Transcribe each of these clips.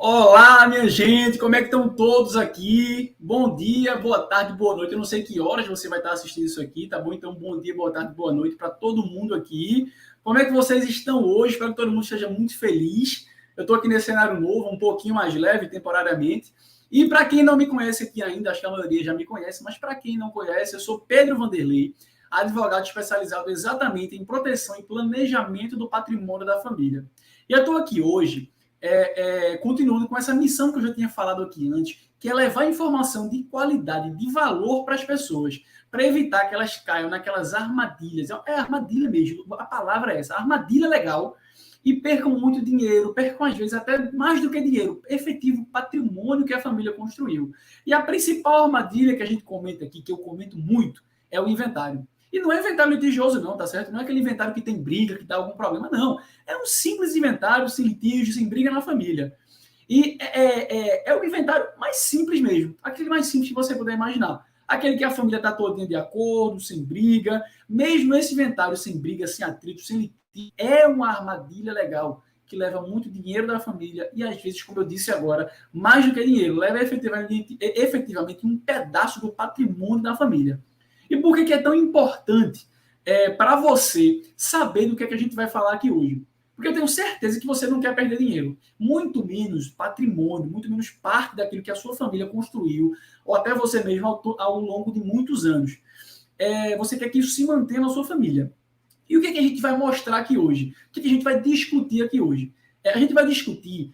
Olá, minha gente, como é que estão todos aqui? Bom dia, boa tarde, boa noite. Eu não sei que horas você vai estar assistindo isso aqui, tá bom? Então, bom dia, boa tarde, boa noite para todo mundo aqui. Como é que vocês estão hoje? Espero que todo mundo esteja muito feliz. Eu estou aqui nesse cenário novo, um pouquinho mais leve temporariamente. E para quem não me conhece aqui ainda, acho que a maioria já me conhece, mas para quem não conhece, eu sou Pedro Vanderlei, advogado especializado exatamente em proteção e planejamento do patrimônio da família. E eu estou aqui hoje continuando com essa missão que eu já tinha falado aqui antes, que é levar informação de qualidade, de valor para as pessoas, para evitar que elas caiam naquelas armadilhas. É armadilha mesmo, a palavra é essa, armadilha legal, e percam muito dinheiro, percam às vezes até mais do que dinheiro, efetivo patrimônio que a família construiu. E a principal armadilha que a gente comenta aqui, que eu comento muito, é o inventário. E não é inventário litigioso, não, tá certo? Não é aquele inventário que tem briga, que dá algum problema, não. É um simples inventário, sem litígio, sem briga na família. E é o inventário mais simples mesmo, aquele mais simples que você puder imaginar. Aquele que a família está todinha de acordo, sem briga. Mesmo esse inventário sem briga, sem atrito, sem litígio, é uma armadilha legal, que leva muito dinheiro da família e, às vezes, como eu disse agora, mais do que dinheiro, leva efetivamente um pedaço do patrimônio da família. E por que é tão importante para você saber do que a gente vai falar aqui hoje? Porque eu tenho certeza que você não quer perder dinheiro, muito menos patrimônio, muito menos parte daquilo que a sua família construiu, ou até você mesmo ao longo de muitos anos. Você quer que isso se mantenha na sua família. E o que a gente vai mostrar aqui hoje? O que a gente vai discutir aqui hoje? A gente vai discutir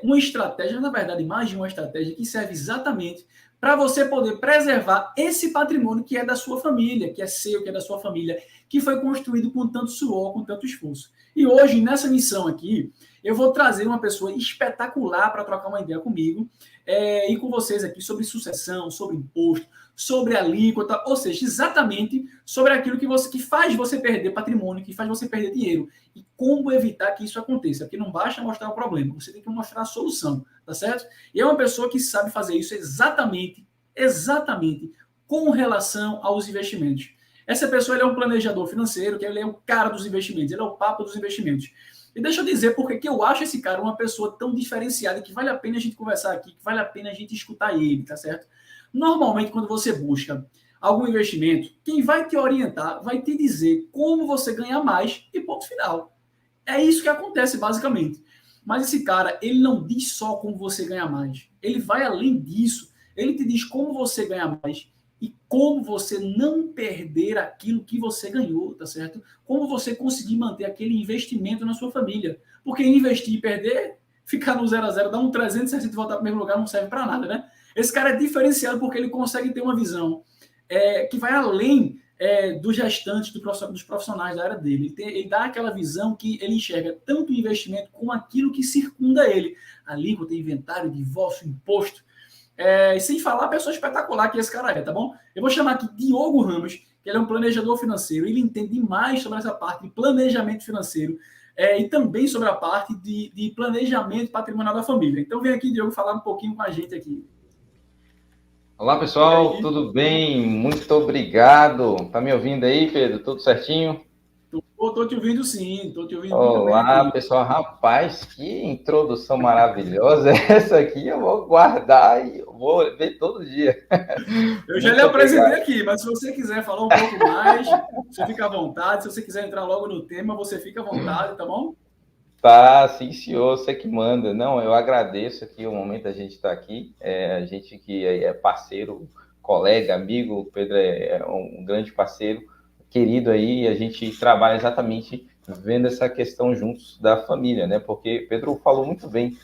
uma estratégia, na verdade, mais de uma estratégia que serve exatamente para você poder preservar esse patrimônio que é da sua família, que é seu, que é da sua família, que foi construído com tanto suor, com tanto esforço. E hoje, nessa missão aqui, eu vou trazer uma pessoa espetacular para trocar uma ideia comigo e com vocês aqui sobre sucessão, sobre imposto, sobre alíquota, ou seja, exatamente sobre aquilo que faz você perder patrimônio, que faz você perder dinheiro e como evitar que isso aconteça. Porque não basta mostrar o problema, você tem que mostrar a solução, tá certo? E é uma pessoa que sabe fazer isso exatamente com relação aos investimentos. Essa pessoa ele é um planejador financeiro, que ele é o cara dos investimentos, ele é o papo dos investimentos. E deixa eu dizer porque que eu acho esse cara uma pessoa tão diferenciada que vale a pena a gente conversar aqui, que vale a pena a gente escutar ele, tá certo? Normalmente, quando você busca algum investimento, quem vai te orientar vai te dizer como você ganhar mais e ponto final. É isso que acontece, basicamente. Mas esse cara, ele não diz só como você ganha mais. Ele vai além disso. Ele te diz como você ganha mais e como você não perder aquilo que você ganhou, tá certo? Como você conseguir manter aquele investimento na sua família. Porque investir e perder, ficar no 0 a 0, dar um 360 e voltar para o mesmo lugar não serve para nada, né? Esse cara é diferenciado porque ele consegue ter uma visão que vai além dos gestantes, dos profissionais da área dele. Ele dá aquela visão que ele enxerga tanto o investimento como aquilo que circunda ele. Alíquota, inventário, divórcio, imposto. E sem falar a pessoa espetacular que esse cara é, tá bom? Eu vou chamar aqui Diogo Ramos, que ele é um planejador financeiro. Ele entende demais sobre essa parte de planejamento financeiro e também sobre a parte de planejamento patrimonial da família. Então vem aqui, Diogo, falar um pouquinho com a gente aqui. Olá, pessoal, tudo bem? Muito obrigado. Tá me ouvindo aí, Pedro? Tudo certinho? Tô te ouvindo sim, tô te ouvindo muito bem Olá, aqui. pessoal. Rapaz, que introdução maravilhosa essa aqui. Eu vou guardar e vou ver todo dia. Eu já lhe Muito apresentei obrigado. aqui, mas se você quiser falar um pouco mais, você fica à vontade. Se você quiser entrar logo no tema, você fica à vontade, tá bom? Tá, sim, senhor, você que manda. Não, eu agradeço aqui o momento da gente estar aqui. A gente que é parceiro, colega, amigo, o Pedro é um grande parceiro, querido aí, e a gente trabalha exatamente vendo essa questão juntos da família, né? Porque Pedro falou muito bem,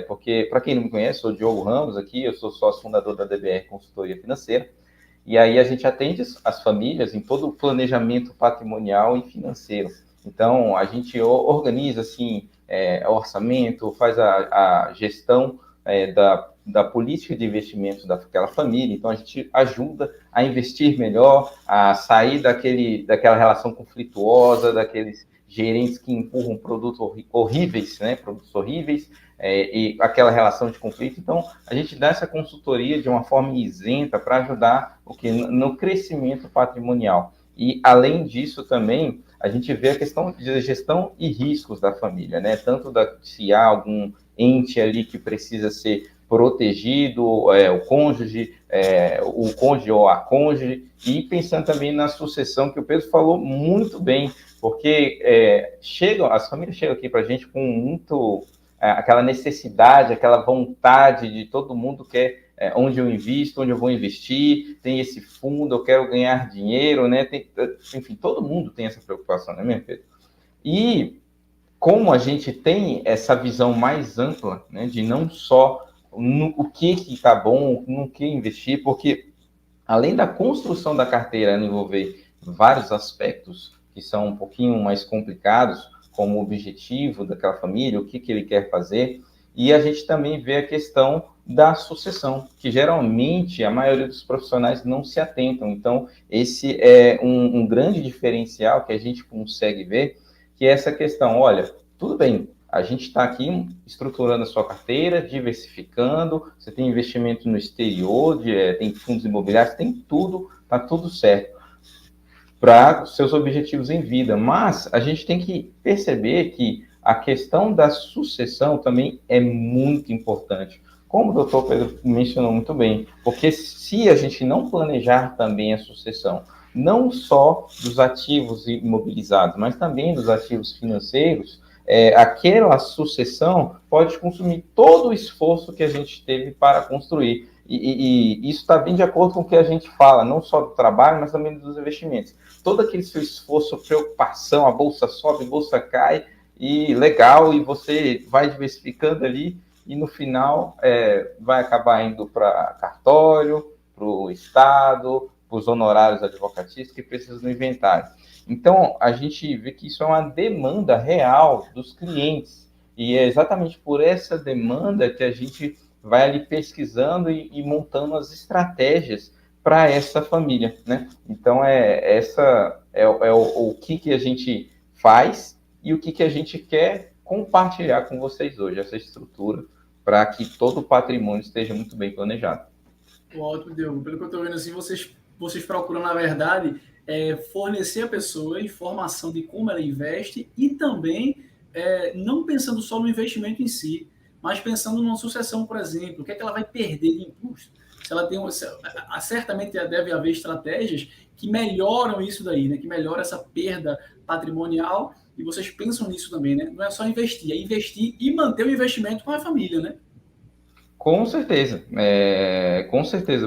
porque, para quem não me conhece, sou o Diogo Ramos aqui, eu sou sócio fundador da DBR Consultoria Financeira, e aí a gente atende as famílias em todo o planejamento patrimonial e financeiro. Então, a gente organiza, assim, orçamento, faz a gestão da política de investimentos daquela família. Então, a gente ajuda a investir melhor, a sair daquela relação conflituosa, daqueles gerentes que empurram produtos horríveis, né? Produtos horríveis, e aquela relação de conflito. Então, a gente dá essa consultoria de uma forma isenta para ajudar no crescimento patrimonial. E, além disso, também, a gente vê a questão de gestão e riscos da família, né? Tanto se há algum ente ali que precisa ser protegido, o cônjuge ou a cônjuge, e pensando também na sucessão, que o Pedro falou muito bem, porque as famílias chegam aqui para a gente com muito aquela necessidade, aquela vontade de todo mundo quer onde eu invisto, onde eu vou investir, tem esse fundo, eu quero ganhar dinheiro, né? Enfim, todo mundo tem essa preocupação, né, meu Pedro? E como a gente tem essa visão mais ampla, né, de não só o que está bom, no que investir, porque além da construção da carteira envolver vários aspectos que são um pouquinho mais complicados, como o objetivo daquela família, o que ele quer fazer, e a gente também vê a questão da sucessão, que geralmente a maioria dos profissionais não se atentam. Então, esse é um grande diferencial que a gente consegue ver, que é essa questão, olha, tudo bem, a gente está aqui estruturando a sua carteira, diversificando, você tem investimento no exterior, tem fundos imobiliários, tem tudo, está tudo certo para seus objetivos em vida. Mas a gente tem que perceber que a questão da sucessão também é muito importante. Como o doutor Pedro mencionou muito bem, porque se a gente não planejar também a sucessão, não só dos ativos imobilizados, mas também dos ativos financeiros, aquela sucessão pode consumir todo o esforço que a gente teve para construir. E isso está bem de acordo com o que a gente fala, não só do trabalho, mas também dos investimentos. Todo aquele seu esforço, preocupação, a bolsa sobe, a bolsa cai, e legal, e você vai diversificando ali, e no final vai acabar indo para cartório, para o Estado, para os honorários advocatícios que precisam do inventário. Então, a gente vê que isso é uma demanda real dos clientes, e é exatamente por essa demanda que a gente vai ali pesquisando e montando as estratégias para essa família, né? Então, o que a gente faz e o que a gente quer compartilhar com vocês hoje, essa estrutura, para que todo o patrimônio esteja muito bem planejado. Ótimo, Diogo. Pelo que eu estou vendo, assim, vocês procuram, na verdade, fornecer a pessoa informação de como ela investe e também não pensando só no investimento em si, mas pensando numa sucessão, por exemplo, o que é que ela vai perder de imposto. Se ela certamente deve haver estratégias que melhoram isso daí, né? Que melhoram essa perda patrimonial, e vocês pensam nisso também, né? Não é só investir, é investir e manter o investimento com a família, né? Com certeza,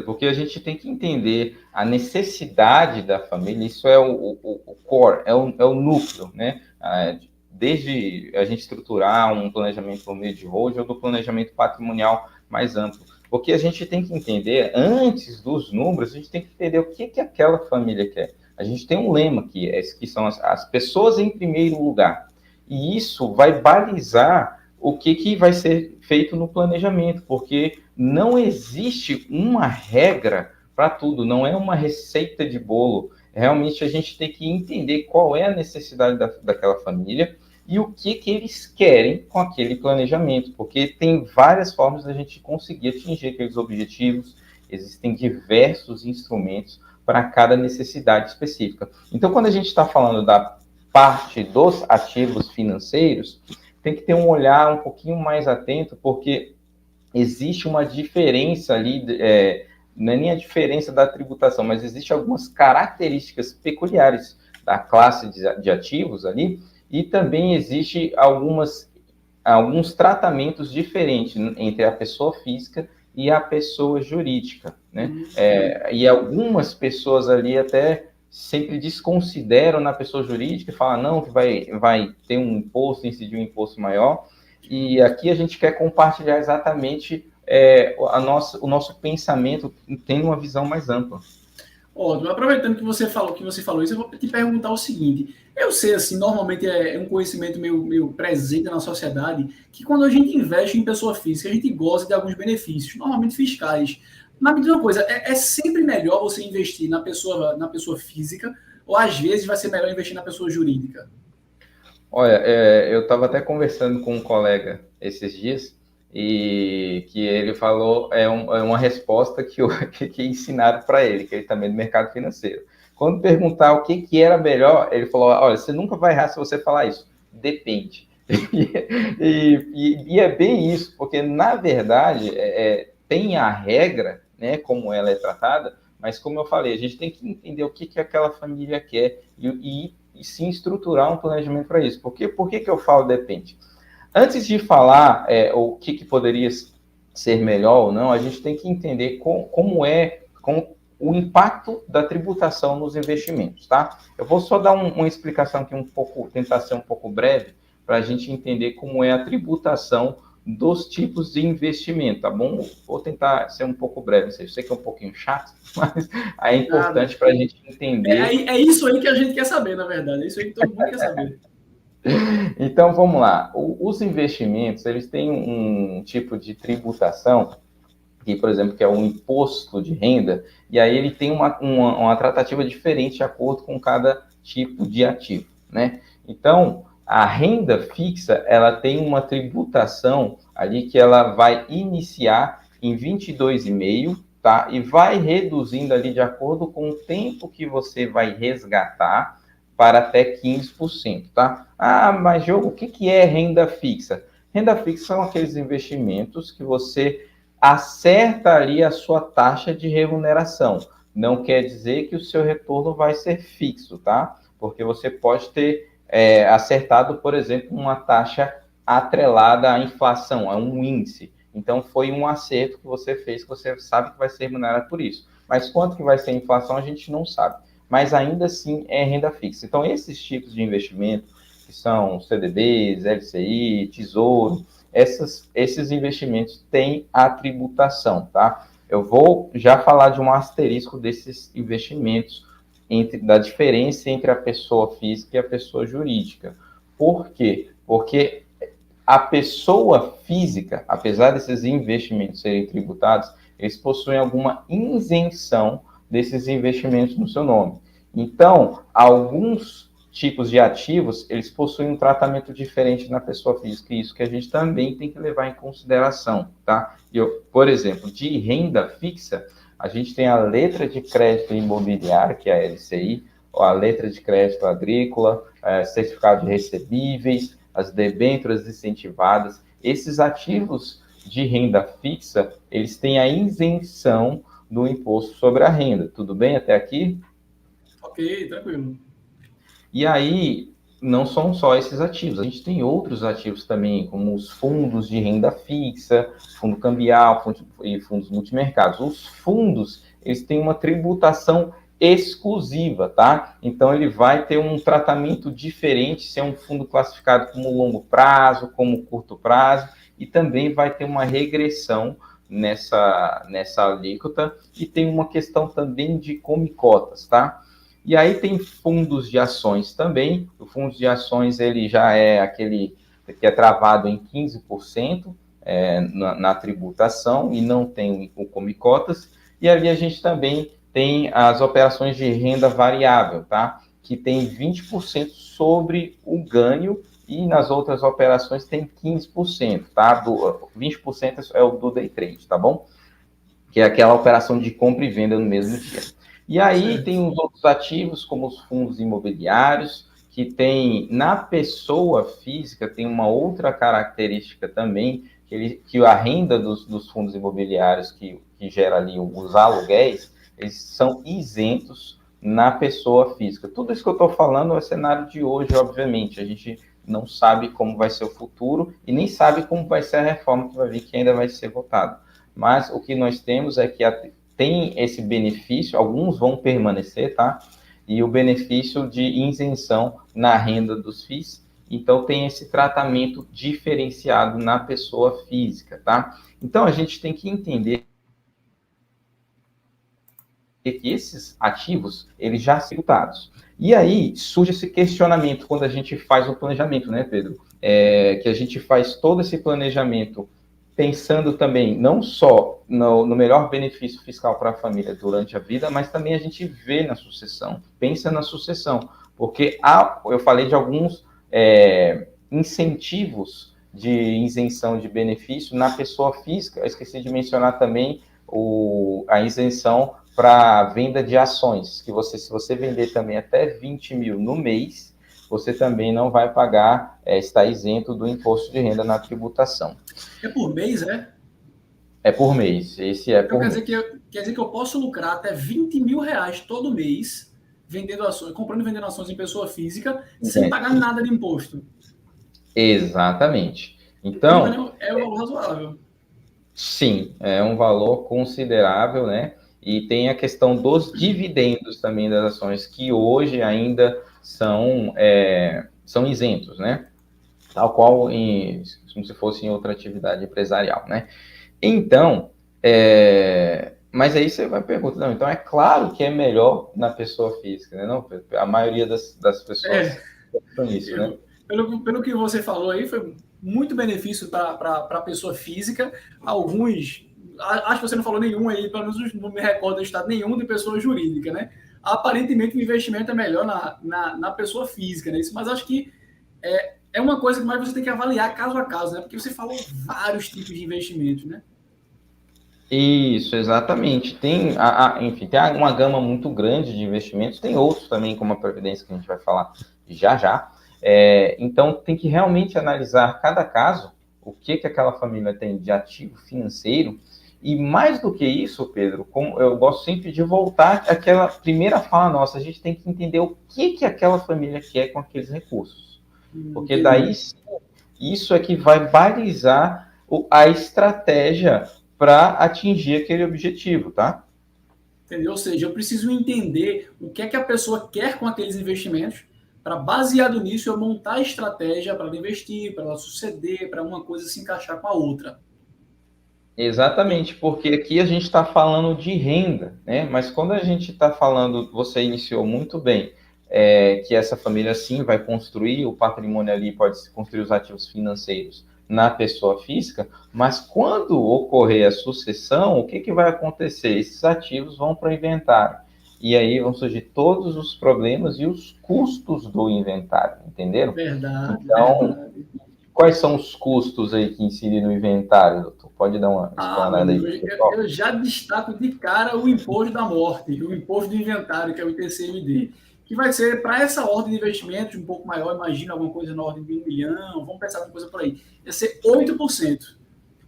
porque a gente tem que entender a necessidade da família, isso é o core, é o núcleo, né? Desde a gente estruturar um planejamento por meio de holding ou do planejamento patrimonial mais amplo. Porque a gente tem que entender, antes dos números, a gente tem que entender o que aquela família quer. A gente tem um lema que são as pessoas em primeiro lugar. E isso vai balizar o que vai ser feito no planejamento, porque não existe uma regra para tudo, não é uma receita de bolo. Realmente a gente tem que entender qual é a necessidade daquela família e o que eles querem com aquele planejamento, porque tem várias formas da gente conseguir atingir aqueles objetivos, existem diversos instrumentos para cada necessidade específica. Então, quando a gente está falando da parte dos ativos financeiros, tem que ter um olhar um pouquinho mais atento, porque existe uma diferença ali, não é nem a diferença da tributação, mas existe algumas características peculiares da classe de ativos ali, e também existe alguns tratamentos diferentes entre a pessoa física e a pessoa jurídica, né? E algumas pessoas ali até sempre desconsideram na pessoa jurídica e falam, não, que vai ter um imposto, incidir um imposto maior. E aqui a gente quer compartilhar exatamente o nosso pensamento, tendo uma visão mais ampla. Ótimo. Aproveitando que você falou isso, eu vou te perguntar o seguinte. Eu sei, assim, normalmente é um conhecimento meio presente na sociedade, que quando a gente investe em pessoa física, a gente goza de alguns benefícios, normalmente fiscais. Mas me diz uma coisa, é sempre melhor você investir na pessoa física, ou às vezes vai ser melhor investir na pessoa jurídica? Olha, eu estava até conversando com um colega esses dias, e que ele falou, uma resposta que ensinaram para ele, que ele também é do mercado financeiro. Quando perguntar o que era melhor, ele falou, olha, você nunca vai errar se você falar isso. Depende. E é bem isso, porque, na verdade, tem a regra, né, como ela é tratada, mas, como eu falei, a gente tem que entender o que aquela família quer e sim estruturar um planejamento para isso. Por que eu falo depende? Antes de falar o que poderia ser melhor ou não, a gente tem que entender como o impacto da tributação nos investimentos, tá? Eu vou só dar uma explicação aqui tentar ser um pouco breve, para a gente entender como é a tributação dos tipos de investimento, tá bom? Vou tentar ser um pouco breve, eu sei que é um pouquinho chato, mas é importante para a gente entender. É isso aí que a gente quer saber, na verdade. É isso aí que todo mundo quer saber. Então, vamos lá. Os investimentos, eles têm um tipo de tributação, que, por exemplo, que é um imposto de renda, e aí ele tem uma tratativa diferente de acordo com cada tipo de ativo, né? Então, a renda fixa, ela tem uma tributação ali que ela vai iniciar em 22,5%, tá? E vai reduzindo ali de acordo com o tempo que você vai resgatar para até 15%, tá? Ah, mas Diogo, o que é renda fixa? Renda fixa são aqueles investimentos que você acerta ali a sua taxa de remuneração. Não quer dizer que o seu retorno vai ser fixo, tá? Porque você pode ter acertado, por exemplo, uma taxa atrelada à inflação, a um índice. Então, foi um acerto que você fez, que você sabe que vai ser remunerado por isso. Mas quanto que vai ser a inflação, a gente não sabe. Mas ainda assim é renda fixa. Então, esses tipos de investimento, que são CDBs, LCI, Tesouro, esses investimentos têm a tributação, tá? Eu vou já falar de um asterisco desses investimentos, da diferença entre a pessoa física e a pessoa jurídica. Por quê? Porque a pessoa física, apesar desses investimentos serem tributados, eles possuem alguma isenção desses investimentos no seu nome. Então, alguns tipos de ativos, eles possuem um tratamento diferente na pessoa física, e isso que a gente também tem que levar em consideração, tá? Por exemplo, de renda fixa, a gente tem a letra de crédito imobiliário, que é a LCI, a letra de crédito agrícola, certificado de recebíveis, as debêntures incentivadas. Esses ativos de renda fixa, eles têm a isenção do imposto sobre a renda. Tudo bem até aqui? Ok, tranquilo. E aí, não são só esses ativos, a gente tem outros ativos também, como os fundos de renda fixa, fundo cambial e fundos multimercados. Os fundos, eles têm uma tributação exclusiva, tá? Então, ele vai ter um tratamento diferente se é um fundo classificado como longo prazo, como curto prazo, e também vai ter uma regressão nessa alíquota, e tem uma questão também de come-cotas, tá? E aí tem fundos de ações também. O fundo de ações, ele já é aquele que é travado em 15% na tributação e não tem o come cotas. E ali a gente também tem as operações de renda variável, tá? Que tem 20% sobre o ganho, e nas outras operações tem 15%, tá? 20% é o do day trade, tá bom? Que é aquela operação de compra e venda no mesmo dia. E aí tem os outros ativos, como os fundos imobiliários, que tem, na pessoa física, tem uma outra característica também, que a renda dos fundos imobiliários que gera ali os aluguéis, eles são isentos na pessoa física. Tudo isso que eu estou falando é o cenário de hoje, obviamente. A gente não sabe como vai ser o futuro e nem sabe como vai ser a reforma que vai vir, que ainda vai ser votada. Mas o que nós temos é que tem esse benefício, alguns vão permanecer, tá? E o benefício de isenção na renda dos FIIs. Então, tem esse tratamento diferenciado na pessoa física, tá? Então, a gente tem que entender que esses ativos, eles já são tributados. E aí, surge esse questionamento quando a gente faz o planejamento, né, Pedro? Que a gente faz todo esse planejamento pensando também não só no melhor benefício fiscal para a família durante a vida, mas também a gente vê na sucessão, pensa na sucessão, porque eu falei de alguns incentivos de isenção de benefício na pessoa física, eu esqueci de mencionar também a isenção para venda de ações, que se você vender também até 20 mil no mês, você também não vai pagar, está isento do imposto de renda na tributação. É por mês, é? É por mês, esse é Então por quer mês. dizer que eu posso lucrar até 20 mil reais todo mês vendendo ações, comprando e vendendo ações em pessoa física, sem pagar nada de imposto. Exatamente. Então, é um valor razoável. Sim, é um valor considerável, né? E tem a questão dos dividendos também das ações, que hoje ainda são isentos, né? Tal qual como se fosse em outra atividade empresarial, né? Então, mas aí você vai perguntar, não, então é claro que é melhor na pessoa física, né? Não, a maioria das pessoas pensam nisso, né? Pelo que você falou aí, foi muito benefício para a pessoa física. Alguns, acho que você não falou nenhum aí, pelo menos não me recordo do estado nenhum de pessoa jurídica, né? Aparentemente o investimento é melhor na pessoa física, né? Isso, mas acho que é uma coisa que mais você tem que avaliar caso a caso, né? Porque você falou vários tipos de investimentos, né? Isso, exatamente. Enfim, tem uma gama muito grande de investimentos, tem outros também, como a Previdência, que a gente vai falar já já. Então, tem que realmente analisar cada caso, o que aquela família tem de ativo financeiro, e mais do que isso, Pedro, como eu gosto sempre de voltar àquela primeira fala nossa, a gente tem que entender o que aquela família quer com aqueles recursos. Porque daí, isso é que vai balizar a estratégia para atingir aquele objetivo, tá? Entendeu? Ou seja, eu preciso entender o que é que a pessoa quer com aqueles investimentos, para, baseado nisso, eu montar a estratégia para ela investir, para ela suceder, para uma coisa se encaixar com a outra. Exatamente, porque aqui a gente está falando de renda, né? Mas quando a gente está falando, você iniciou muito bem, que essa família sim vai construir o patrimônio ali, pode construir os ativos financeiros na pessoa física, mas quando ocorrer a sucessão, o que vai acontecer? Esses ativos vão para o inventário. E aí vão surgir todos os problemas e os custos do inventário, entenderam? Verdade, Então, verdade. quais são os custos aí que incidem no inventário, doutor? Pode dar uma explanada aí. Eu já destaco de cara o imposto da morte, o imposto do inventário, que é o ITCMD, que vai ser para essa ordem de investimentos um pouco maior, imagina alguma coisa na ordem de 1 milhão, vamos pensar em coisa por aí, vai ser 8%.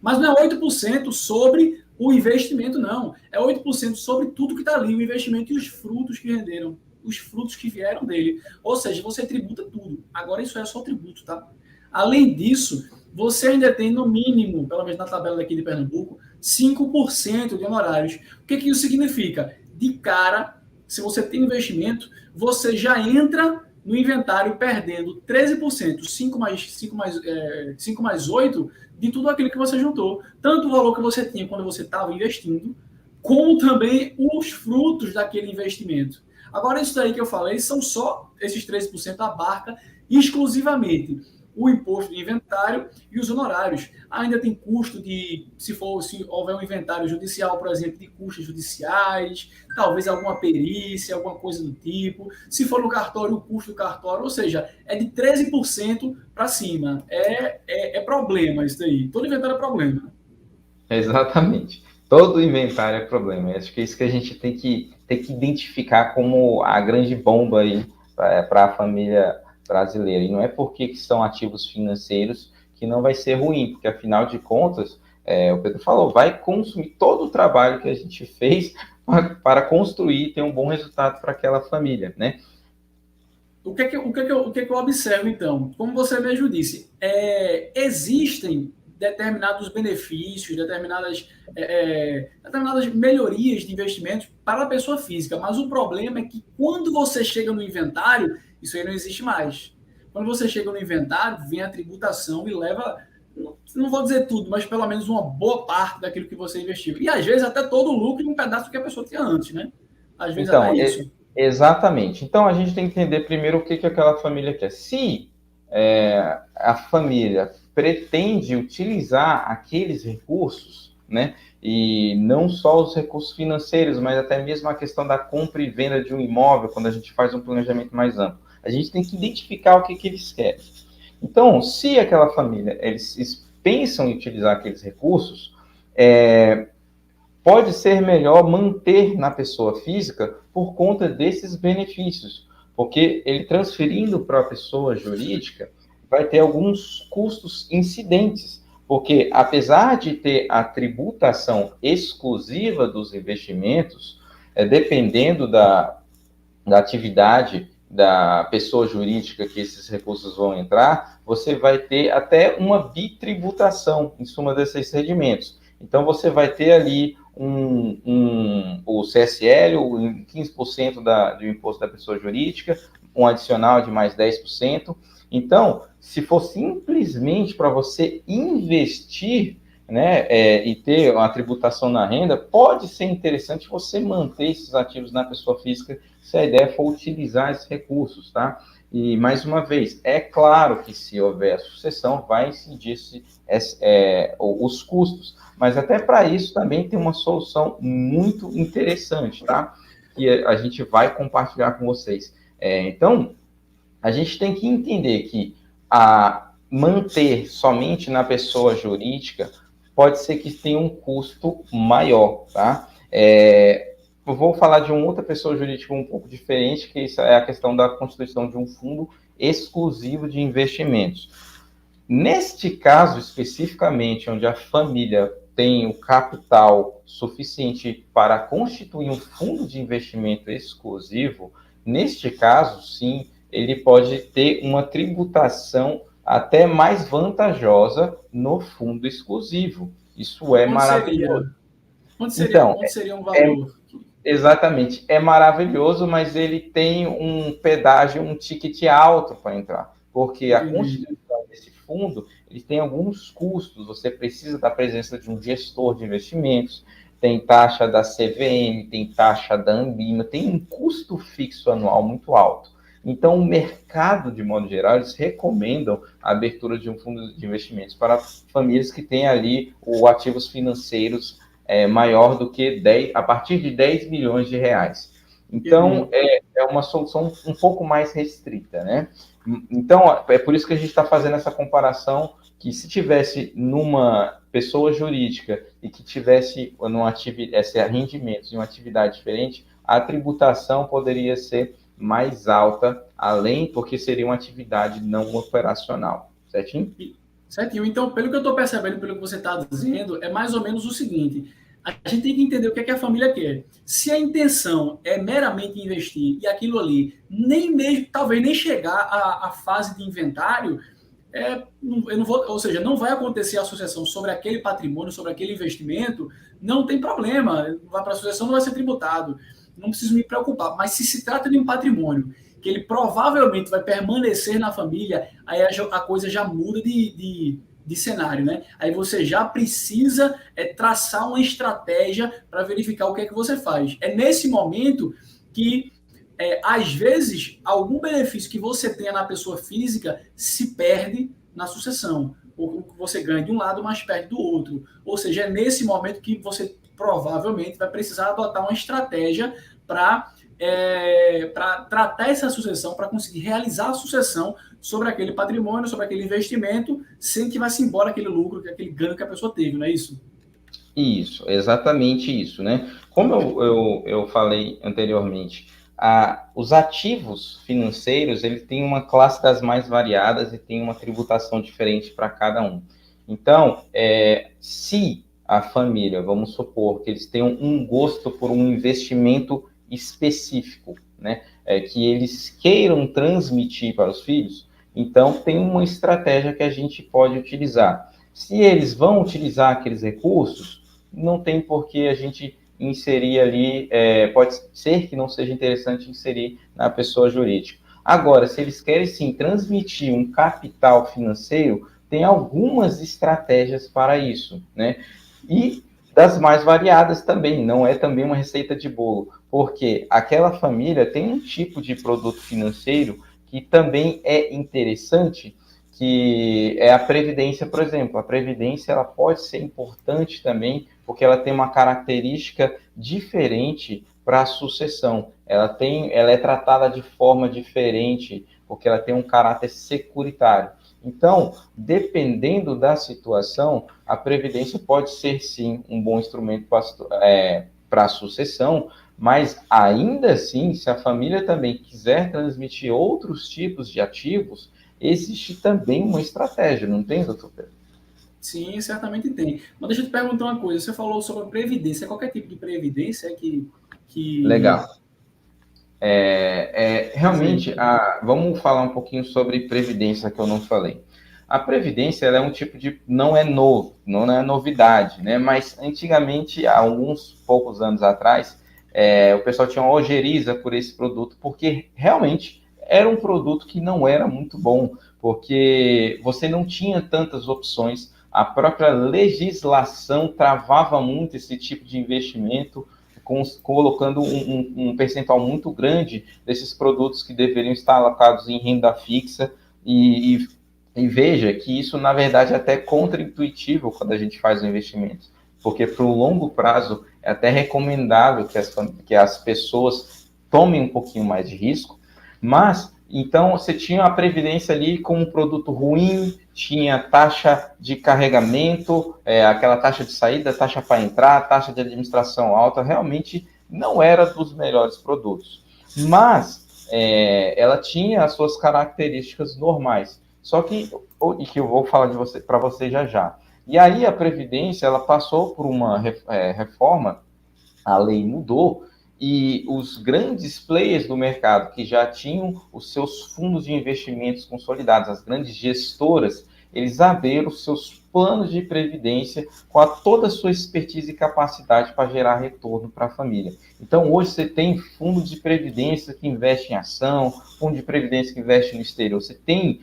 Mas não é 8% sobre o investimento, não. É 8% sobre tudo que está ali, o investimento e os frutos que renderam, os frutos que vieram dele. Ou seja, você tributa tudo. Agora isso é só tributo, tá? Além disso, você ainda tem, no mínimo, pelo menos na tabela daqui de Pernambuco, 5% de honorários. O que isso significa? De cara, se você tem investimento, você já entra no inventário perdendo 13%, 5 mais 8, de tudo aquilo que você juntou. Tanto o valor que você tinha quando você estava investindo, como também os frutos daquele investimento. Agora, isso daí que eu falei são só esses 13% abarca exclusivamente o imposto de inventário e os honorários. Ainda tem custo de, se houver um inventário judicial, por exemplo, de custos judiciais, talvez alguma perícia, alguma coisa do tipo. Se for no cartório, o custo do cartório, ou seja, é de 13% para cima. É problema isso daí. Todo inventário é problema. Exatamente. Todo inventário é problema. Acho que é isso que a gente tem que identificar como a grande bomba aí para a família brasileira. E não é porque que são ativos financeiros que não vai ser ruim, porque afinal de contas, o Pedro falou, vai consumir todo o trabalho que a gente fez para construir e ter um bom resultado para aquela família, né? O que eu observo, então? Como você mesmo disse, existem determinados benefícios, determinadas melhorias de investimentos para a pessoa física, mas o problema é que quando você chega no inventário, isso aí não existe mais. Quando você chega no inventário, vem a tributação e leva, não vou dizer tudo, mas pelo menos uma boa parte daquilo que você investiu. E às vezes até todo o lucro em um pedaço que a pessoa tinha antes, né? Às vezes Então, até isso. exatamente. Então, a gente tem que entender primeiro o que aquela família quer. Se a família pretende utilizar aqueles recursos, né, e não só os recursos financeiros, mas até mesmo a questão da compra e venda de um imóvel, quando a gente faz um planejamento mais amplo, a gente tem que identificar o que eles querem. Então, se aquela família, eles pensam em utilizar aqueles recursos, pode ser melhor manter na pessoa física por conta desses benefícios, porque ele transferindo para a pessoa jurídica vai ter alguns custos incidentes, porque apesar de ter a tributação exclusiva dos investimentos, dependendo da atividade da pessoa jurídica que esses recursos vão entrar, você vai ter até uma bitributação em suma desses rendimentos. Então, você vai ter ali o CSL, o 15% do imposto da pessoa jurídica, um adicional de mais 10%. Então, se for simplesmente para você investir, né, e ter uma tributação na renda, pode ser interessante você manter esses ativos na pessoa física, se a ideia for utilizar esses recursos, tá? E, mais uma vez, é claro que se houver sucessão, vai incidir os custos, mas até para isso também tem uma solução muito interessante, tá? Que a gente vai compartilhar com vocês. Então, a gente tem que entender que manter somente na pessoa jurídica pode ser que tenha um custo maior, tá? Eu vou falar de uma outra pessoa jurídica um pouco diferente, que isso é a questão da constituição de um fundo exclusivo de investimentos. Neste caso, especificamente, onde a família tem o capital suficiente para constituir um fundo de investimento exclusivo, neste caso, sim, ele pode ter uma tributação até mais vantajosa no fundo exclusivo. Isso é maravilhoso. Quanto seria um valor? Exatamente, é maravilhoso, mas ele tem um pedágio, um ticket alto para entrar, porque a constituição desse fundo, ele tem alguns custos, você precisa da presença de um gestor de investimentos, tem taxa da CVM, tem taxa da Ambima, tem um custo fixo anual muito alto. Então, o mercado, de modo geral, eles recomendam a abertura de um fundo de investimentos para famílias que têm ali os ativos financeiros maior do que 10, a partir de 10 milhões de reais. Então, é uma solução um pouco mais restrita, né? Então, é por isso que a gente está fazendo essa comparação, que se tivesse numa pessoa jurídica e que tivesse rendimentos em uma atividade diferente, a tributação poderia ser mais alta, além porque seria uma atividade não operacional, certinho? Certinho. Então, pelo que eu estou percebendo, pelo que você está dizendo, é mais ou menos o seguinte: a gente tem que entender o que é que a família quer. Se a intenção é meramente investir e aquilo ali nem mesmo, talvez nem chegar à fase de inventário, eu não vou, ou seja, não vai acontecer a sucessão sobre aquele patrimônio, sobre aquele investimento, não tem problema, vai para a sucessão, não vai ser tributado, não preciso me preocupar. Mas se trata de um patrimônio que ele provavelmente vai permanecer na família, aí a coisa já muda de cenário, né? Aí você já precisa traçar uma estratégia para verificar o que é que você faz. É nesse momento que, às vezes, algum benefício que você tenha na pessoa física se perde na sucessão. Ou você ganha de um lado, mas perde do outro. Ou seja, é nesse momento que você provavelmente vai precisar adotar uma estratégia para tratar essa sucessão, para conseguir realizar a sucessão sobre aquele patrimônio, sobre aquele investimento, sem que vá-se embora aquele lucro, aquele ganho que a pessoa teve, não é isso? Isso, exatamente isso, né? Como eu falei anteriormente, os ativos financeiros, ele tem uma classe das mais variadas e tem uma tributação diferente para cada um. Então, se a família, vamos supor que eles tenham um gosto por um investimento específico, né, que eles queiram transmitir para os filhos, então tem uma estratégia que a gente pode utilizar. Se eles vão utilizar aqueles recursos, não tem por que a gente inserir ali, pode ser que não seja interessante inserir na pessoa jurídica. Agora, se eles querem sim transmitir um capital financeiro, tem algumas estratégias para isso, né? E das mais variadas também, não é também uma receita de bolo, porque aquela família tem um tipo de produto financeiro que também é interessante, que é a previdência, por exemplo. A previdência ela pode ser importante também, porque ela tem uma característica diferente para a sucessão. Ela é tratada de forma diferente, porque ela tem um caráter securitário. Então, dependendo da situação, a previdência pode ser sim um bom instrumento para a sucessão, mas ainda assim, se a família também quiser transmitir outros tipos de ativos, existe também uma estratégia, não tem, doutor Pedro? Sim, certamente tem. Mas deixa eu te perguntar uma coisa. Você falou sobre a previdência. Qualquer tipo de previdência que Legal. Realmente, vamos falar um pouquinho sobre previdência que eu não falei. A previdência ela é um tipo de, não é novo, não é novidade, né? Mas antigamente, há alguns poucos anos atrás, o pessoal tinha uma ojeriza por esse produto, porque realmente era um produto que não era muito bom, porque você não tinha tantas opções, a própria legislação travava muito esse tipo de investimento, colocando um percentual muito grande desses produtos que deveriam estar alocados em renda fixa e veja que isso, na verdade, é até contra-intuitivo quando a gente faz o investimento, porque para o longo prazo é até recomendável que as pessoas tomem um pouquinho mais de risco, mas então você tinha a previdência ali com um produto ruim, tinha taxa de carregamento, aquela taxa de saída, taxa para entrar, taxa de administração alta, realmente não era dos melhores produtos. Mas ela tinha as suas características normais. Só que, e que eu vou falar para você já já. E aí a Previdência ela passou por uma reforma, a lei mudou, e os grandes players do mercado que já tinham os seus fundos de investimentos consolidados, as grandes gestoras, eles abriram os seus planos de previdência com toda a sua expertise e capacidade para gerar retorno para a família. Então, hoje você tem fundo de previdência que investe em ação, fundo de previdência que investe no exterior. Você tem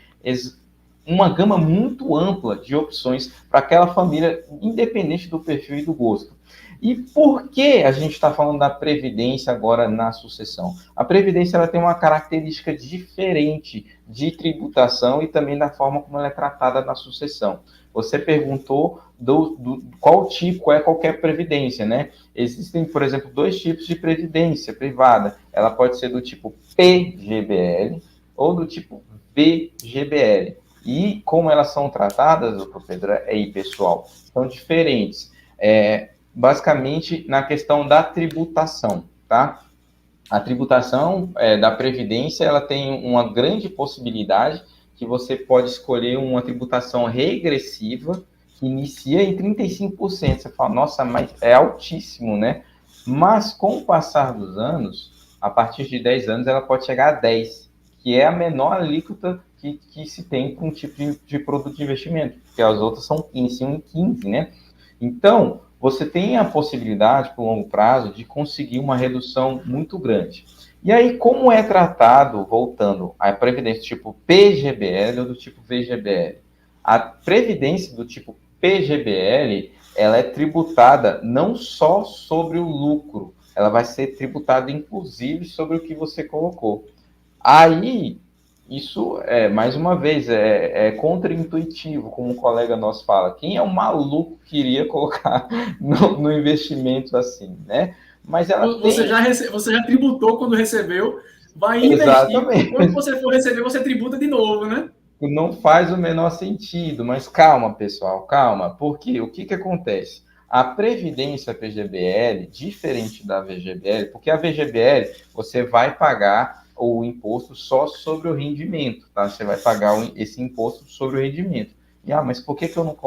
uma gama muito ampla de opções para aquela família, independente do perfil e do gosto. E por que a gente está falando da previdência agora na sucessão? A previdência ela tem uma característica diferente de tributação e também da forma como ela é tratada na sucessão. Você perguntou qual tipo é qualquer previdência, né? Existem, por exemplo, dois tipos de previdência privada. Ela pode ser do tipo PGBL ou do tipo VGBL. E como elas são tratadas, doutor Pedro, aí, pessoal, são diferentes. Basicamente, na questão da tributação, tá? A tributação da Previdência, ela tem uma grande possibilidade que você pode escolher uma tributação regressiva que inicia em 35%. Você fala, nossa, mas é altíssimo, né? Mas com o passar dos anos, a partir de 10 anos, ela pode chegar a 10%, que é a menor alíquota que se tem para um tipo de produto de investimento, porque as outras iniciam em 15%, né? Então, você tem a possibilidade, por longo prazo, de conseguir uma redução muito grande. E aí, como é tratado, voltando, a previdência do tipo PGBL ou do tipo VGBL? A previdência do tipo PGBL, ela é tributada não só sobre o lucro, ela vai ser tributada, inclusive, sobre o que você colocou. Aí, isso mais uma vez, é contra-intuitivo, como um colega nosso fala. Quem é o maluco que iria colocar no investimento assim, né? Mas ela você tem. você já tributou quando recebeu, vai investir. Exatamente. Quando você for receber, você tributa de novo, né? Não faz o menor sentido, mas calma, pessoal, calma. Porque o que acontece? A Previdência PGBL, diferente da VGBL, porque a VGBL você vai pagar o imposto só sobre o rendimento, tá? Você vai pagar esse imposto sobre o rendimento. Mas por que eu não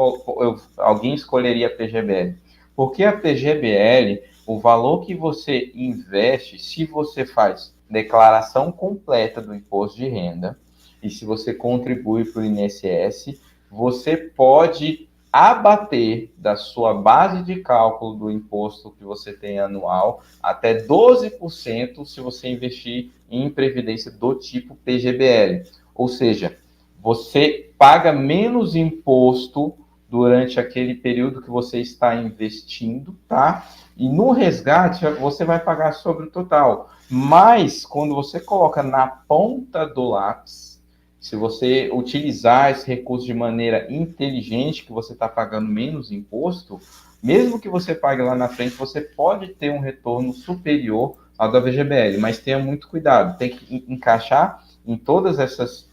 alguém escolheria a PGBL? Porque a PGBL, o valor que você investe, se você faz declaração completa do imposto de renda, e se você contribui para o INSS, você pode abater da sua base de cálculo do imposto que você tem anual até 12% se você investir em previdência do tipo PGBL. Ou seja, você paga menos imposto durante aquele período que você está investindo, tá? E no resgate você vai pagar sobre o total. Mas quando você coloca na ponta do lápis, se você utilizar esse recurso de maneira inteligente, que você está pagando menos imposto, mesmo que você pague lá na frente, você pode ter um retorno superior ao da VGBL, mas tenha muito cuidado, tem que encaixar em todas essas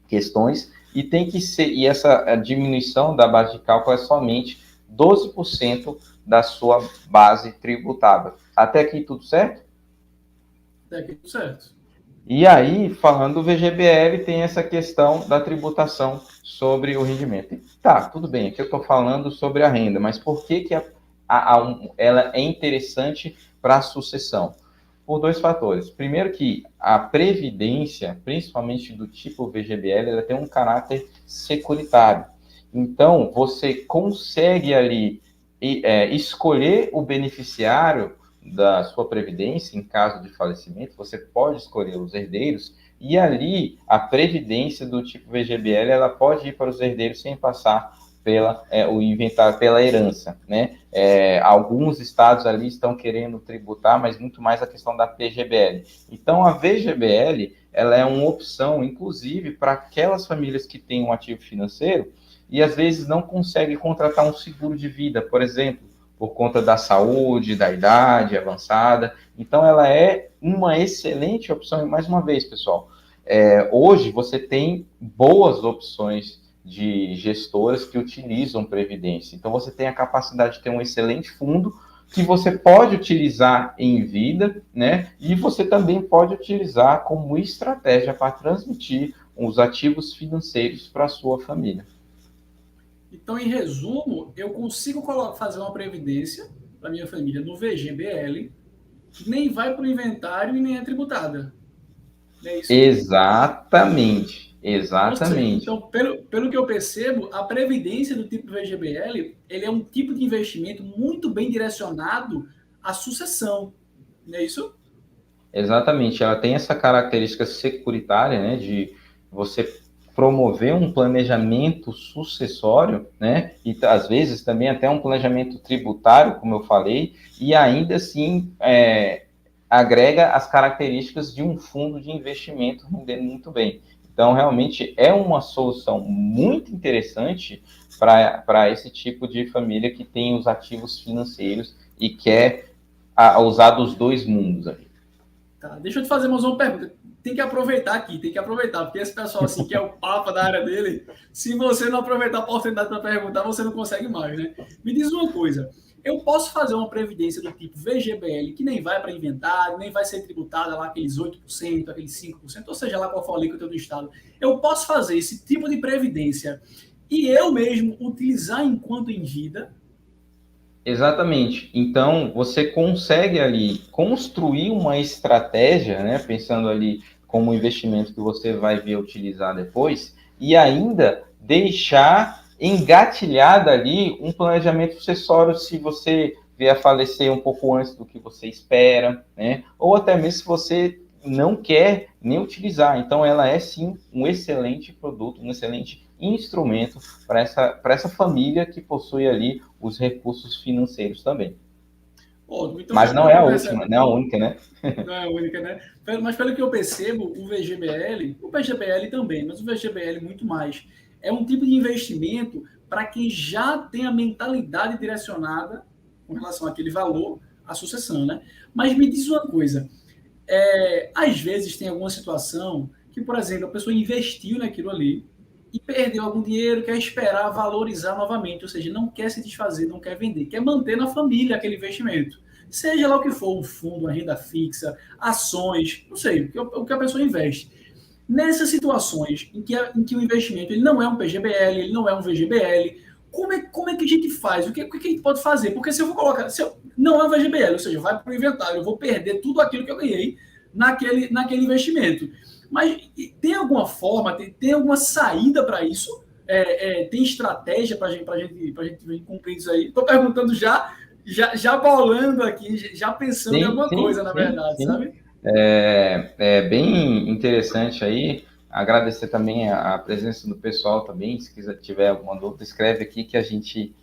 questões e tem que ser, e essa diminuição da base de cálculo é somente 12% da sua base tributável. Até aqui tudo certo? Até aqui tudo certo. E aí, falando do VGBL, tem essa questão da tributação sobre o rendimento. E tá, tudo bem, aqui eu estou falando sobre a renda, mas por que ela é interessante para a sucessão? Por dois fatores. Primeiro que a previdência, principalmente do tipo VGBL, ela tem um caráter securitário. Então, você consegue ali escolher o beneficiário da sua previdência em caso de falecimento, você pode escolher os herdeiros, e ali a previdência do tipo VGBL, ela pode ir para os herdeiros sem passar o inventário, pela herança, né? Alguns estados ali estão querendo tributar, mas muito mais a questão da PGBL. Então, a VGBL, ela é uma opção, inclusive, para aquelas famílias que têm um ativo financeiro e, às vezes, não conseguem contratar um seguro de vida, por exemplo, por conta da saúde, da idade avançada. Então, ela é uma excelente opção. E, mais uma vez, pessoal, hoje você tem boas opções de gestoras que utilizam previdência. Então, você tem a capacidade de ter um excelente fundo que você pode utilizar em vida, né? E você também pode utilizar como estratégia para transmitir os ativos financeiros para a sua família. Então, em resumo, eu consigo fazer uma previdência para minha família no VGBL, que nem vai para o inventário e nem é tributada. Não é isso? Exatamente. Seja, Exatamente. então, pelo que eu percebo, a previdência do tipo VGBL, ele é um tipo de investimento muito bem direcionado à sucessão. Não é isso? Exatamente. Ela tem essa característica securitária, né, de você promover um planejamento sucessório, né, e às vezes também até um planejamento tributário, como eu falei, e ainda assim agrega as características de um fundo de investimento rendendo muito bem. Então, realmente é uma solução muito interessante para esse tipo de família que tem os ativos financeiros e quer usar dos dois mundos ali. Tá, deixa eu te fazer mais uma pergunta. Tem que aproveitar aqui, tem que aproveitar, porque esse pessoal assim que é o papa da área dele, se você não aproveitar a oportunidade para perguntar, você não consegue mais, né? Me diz uma coisa, eu posso fazer uma previdência do tipo VGBL, que nem vai para inventário, nem vai ser tributada lá aqueles 8%, aqueles 5%, ou seja lá qual for a alíquota do Estado. Eu posso fazer esse tipo de previdência e eu mesmo utilizar enquanto em vida? Exatamente. Então, você consegue ali construir uma estratégia, né, pensando ali como investimento que você vai vir utilizar depois, e ainda deixar engatilhada ali um planejamento sucessório se você vier a falecer um pouco antes do que você espera, né? Ou até mesmo se você não quer nem utilizar. Então, ela é sim um excelente produto, um excelente instrumento para essa família que possui ali os recursos financeiros também. Então, Mas não é a última, não é a única, né? Não é a única, né? Mas pelo que eu percebo, o VGBL também, mas o VGBL muito mais. É um tipo de investimento para quem já tem a mentalidade direcionada com relação àquele valor, à sucessão, né? Mas me diz uma coisa, às vezes tem alguma situação que, por exemplo, a pessoa investiu naquilo ali e perdeu algum dinheiro, quer esperar valorizar novamente, ou seja, não quer se desfazer, não quer vender, quer manter na família aquele investimento. Seja lá o que for, um fundo, uma renda fixa, ações, não sei, o que a pessoa investe. Nessas situações em que o investimento ele não é um PGBL, ele não é um VGBL, como é que a gente faz? O que a gente pode fazer? Porque se eu vou colocar, não é um VGBL, ou seja, vai para o inventário, eu vou perder tudo aquilo que eu ganhei naquele investimento. Mas tem alguma forma, tem alguma saída para isso? Tem estratégia para a gente cumprir isso aí? Estou perguntando já bolando aqui, já pensando em alguma coisa, na verdade, sim. sabe? É bem interessante aí. Agradecer também a presença do pessoal também. Se quiser tiver alguma dúvida, escreve aqui que a gente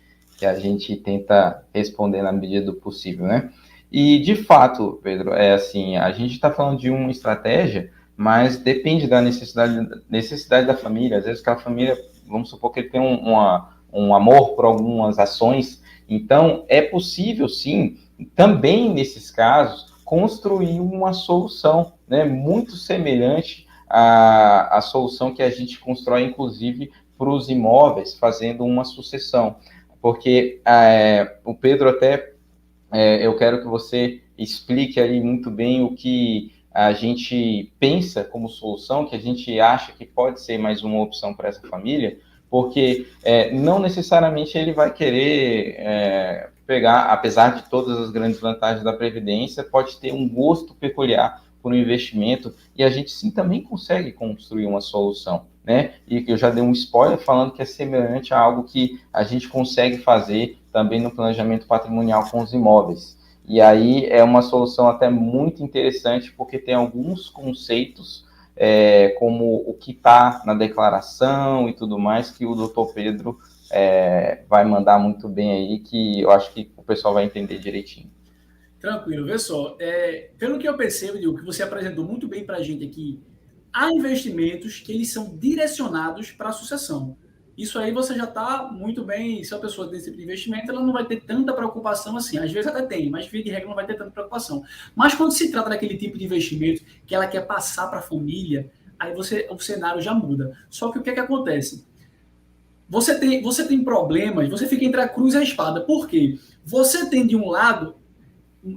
tenta responder na medida do possível, né? E de fato, Pedro, assim, a gente está falando de uma estratégia, mas depende da necessidade da família. Às vezes aquela família, vamos supor que ele tem um amor por algumas ações, então é possível sim, também nesses casos, construir uma solução, né, muito semelhante a solução que a gente constrói, inclusive, para os imóveis, fazendo uma sucessão. Porque o Pedro até, eu quero que você explique ali muito bem o que a gente pensa como solução, que a gente acha que pode ser mais uma opção para essa família, porque não necessariamente ele vai querer pegar, apesar de todas as grandes vantagens da Previdência, pode ter um gosto peculiar por um investimento, e a gente sim também consegue construir uma solução, né? E eu já dei um spoiler falando que é semelhante a algo que a gente consegue fazer também no planejamento patrimonial com os imóveis. E aí é uma solução até muito interessante, porque tem alguns conceitos, como o que está na declaração e tudo mais, que o doutor Pedro vai mandar muito bem aí, que eu acho que o pessoal vai entender direitinho. Tranquilo, vê só. Pelo que eu percebo, Diogo, que você apresentou muito bem para a gente aqui, há investimentos que eles são direcionados para a sucessão. Isso aí você já está muito bem. Se a pessoa tem esse tipo de investimento, ela não vai ter tanta preocupação assim. Às vezes até tem, mas via de regra não vai ter tanta preocupação. Mas quando se trata daquele tipo de investimento que ela quer passar para a família, aí o cenário já muda. Só que o que é que acontece? Você tem problemas, você fica entre a cruz e a espada. Por quê? Você tem de um lado,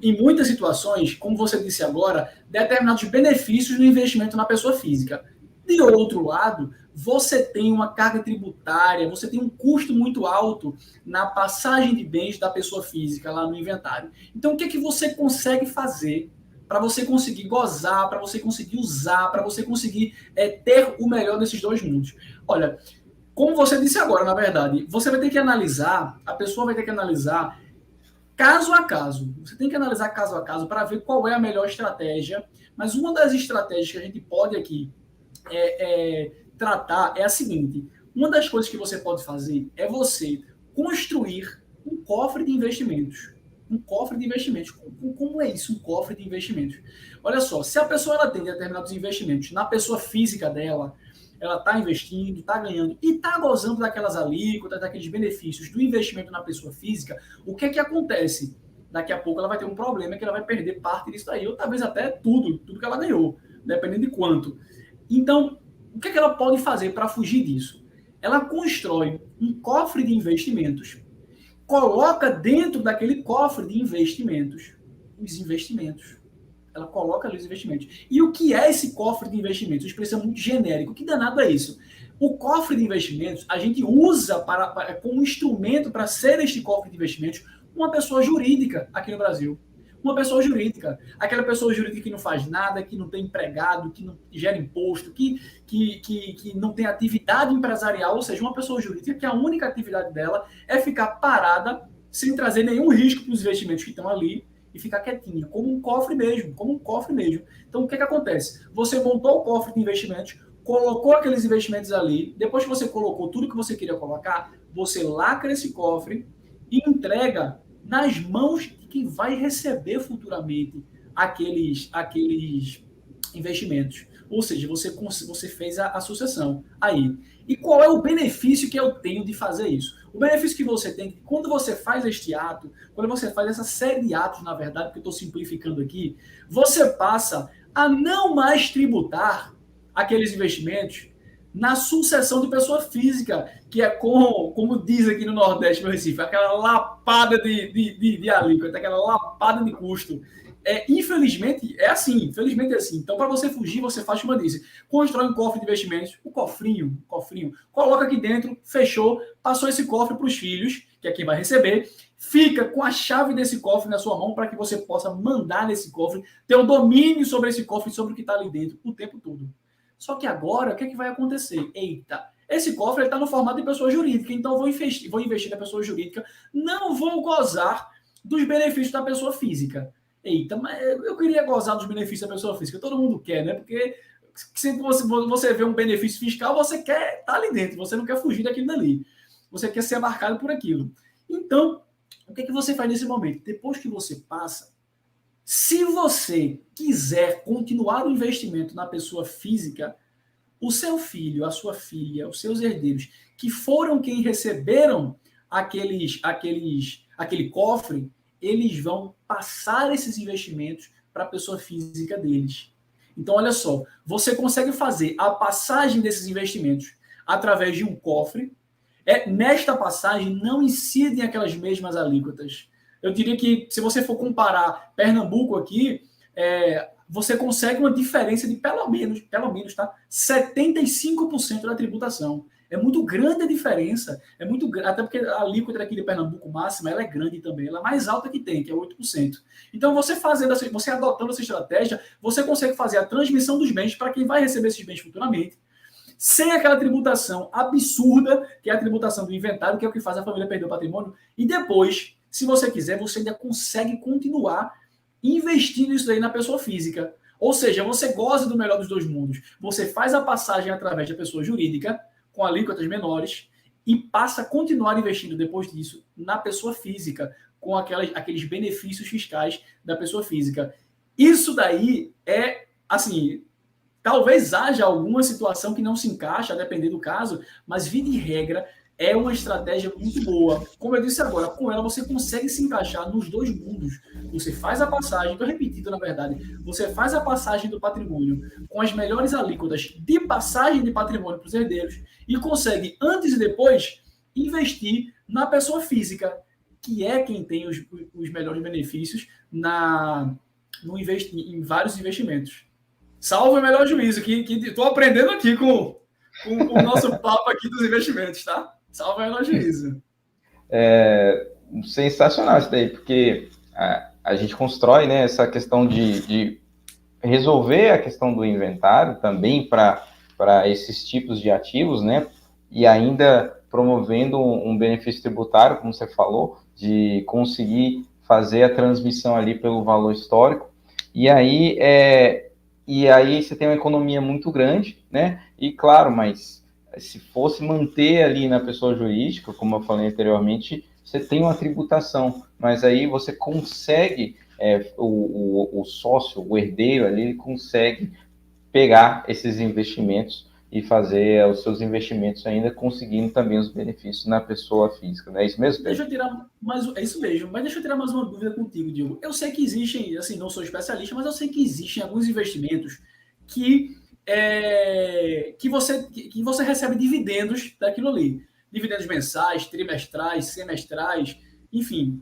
em muitas situações, como você disse agora, determinados benefícios no investimento na pessoa física. De outro lado, você tem uma carga tributária, você tem um custo muito alto na passagem de bens da pessoa física lá no inventário. Então, o que é que você consegue fazer para você conseguir gozar, para você conseguir usar, para você conseguir ter o melhor desses dois mundos? Olha, como você disse agora, na verdade, você vai ter que analisar, a pessoa vai ter que analisar caso a caso. Você tem que analisar caso a caso para ver qual é a melhor estratégia. Mas uma das estratégias que a gente pode aqui tratar é a seguinte: uma das coisas que você pode fazer é você construir um cofre de investimentos. Um cofre de investimentos. Como é isso, um cofre de investimentos? Olha só, se a pessoa ela tem determinados investimentos na pessoa física dela, ela está investindo, está ganhando e está gozando daquelas alíquotas, daqueles benefícios do investimento na pessoa física, o que é que acontece? Daqui a pouco ela vai ter um problema que ela vai perder parte disso daí, ou talvez até tudo que ela ganhou, dependendo de quanto. Então, o que é que ela pode fazer para fugir disso? Ela constrói um cofre de investimentos, coloca dentro daquele cofre de investimentos os investimentos. Ela coloca ali os investimentos. E o que é esse cofre de investimentos? Expressão muito genérica. Que danado é isso? O cofre de investimentos, a gente usa como instrumento para ser este cofre de investimentos uma pessoa jurídica aqui no Brasil. Uma pessoa jurídica. Aquela pessoa jurídica que não faz nada, que não tem empregado, que não gera imposto, que não tem atividade empresarial, ou seja, uma pessoa jurídica que a única atividade dela é ficar parada sem trazer nenhum risco para os investimentos que estão ali, e ficar quietinha, como um cofre mesmo, Então, o que acontece? Você montou o cofre de investimentos, colocou aqueles investimentos ali, depois que você colocou tudo que você queria colocar, você lacra esse cofre e entrega nas mãos de quem vai receber futuramente aqueles investimentos. Ou seja, você fez a sucessão aí. E qual é o benefício que eu tenho de fazer isso? O benefício que você tem, quando você faz este ato, quando você faz essa série de atos, na verdade, porque eu estou simplificando aqui, você passa a não mais tributar aqueles investimentos na sucessão de pessoa física, que é como diz aqui no Nordeste, no Recife, aquela lapada de alíquota, aquela lapada de custo. Infelizmente, é assim. Então, para você fugir, você faz como eu disse. Constrói um cofre de investimentos, o cofrinho, coloca aqui dentro, fechou, passou esse cofre para os filhos, que é quem vai receber, fica com a chave desse cofre na sua mão para que você possa mandar nesse cofre, ter um domínio sobre esse cofre, sobre o que está ali dentro, o tempo todo. Só que agora, o que é que vai acontecer? Eita, esse cofre está no formato de pessoa jurídica, então eu vou investir na pessoa jurídica, não vou gozar dos benefícios da pessoa física. Eita, mas eu queria gozar dos benefícios da pessoa física. Todo mundo quer, né? Porque sempre você vê um benefício fiscal, você quer estar ali dentro. Você não quer fugir daquilo dali. Você quer ser abarcado por aquilo. Então, o que é que você faz nesse momento? Depois que você passa, se você quiser continuar o investimento na pessoa física, o seu filho, a sua filha, os seus herdeiros, que foram quem receberam aquele cofre, eles vão passar esses investimentos para a pessoa física deles. Então, olha só, você consegue fazer a passagem desses investimentos através de um cofre. Nesta passagem, não incidem aquelas mesmas alíquotas. Eu diria que, se você for comparar Pernambuco aqui, você consegue uma diferença de pelo menos, tá? 75% da tributação. É muito grande a diferença, até porque a alíquota aqui de Pernambuco máxima, ela é grande também, ela é mais alta que tem, que é 8%. Então, você adotando essa estratégia, você consegue fazer a transmissão dos bens para quem vai receber esses bens futuramente, sem aquela tributação absurda, que é a tributação do inventário, que é o que faz a família perder o patrimônio, e depois, se você quiser, você ainda consegue continuar investindo isso daí na pessoa física. Ou seja, você goza do melhor dos dois mundos. Você faz a passagem através da pessoa jurídica, com alíquotas menores, e passa a continuar investindo depois disso na pessoa física, com aqueles benefícios fiscais da pessoa física. Isso daí assim, talvez haja alguma situação que não se encaixa, a depender do caso, mas, via de regra, é uma estratégia muito boa. Como eu disse agora, com ela você consegue se encaixar nos dois mundos. Você faz a passagem, estou repetindo na verdade, você faz a passagem do patrimônio com as melhores alíquotas de passagem de patrimônio para os herdeiros e consegue, antes e depois, investir na pessoa física, que é quem tem os melhores benefícios em vários investimentos. Salve o melhor juízo, que estou aprendendo aqui com o nosso papo aqui dos investimentos, tá? Salve o melhor juízo. Sensacional isso daí, porque a gente constrói, né, essa questão de resolver a questão do inventário também para esses tipos de ativos, né, e ainda promovendo um benefício tributário, como você falou, de conseguir fazer a transmissão ali pelo valor histórico, e aí você tem uma economia muito grande, né, e claro, mas se fosse manter ali na pessoa jurídica, como eu falei anteriormente, você tem uma tributação, mas aí você consegue, o sócio, o herdeiro ali, ele consegue pegar esses investimentos e fazer os seus investimentos ainda, conseguindo também os benefícios na pessoa física, não é isso mesmo, Pedro? É isso mesmo, mas deixa eu tirar mais uma dúvida contigo, Diogo. Eu sei que existem, assim, não sou especialista, mas eu sei que existem alguns investimentos que você recebe dividendos daquilo ali. Dividendos mensais, trimestrais, semestrais, enfim.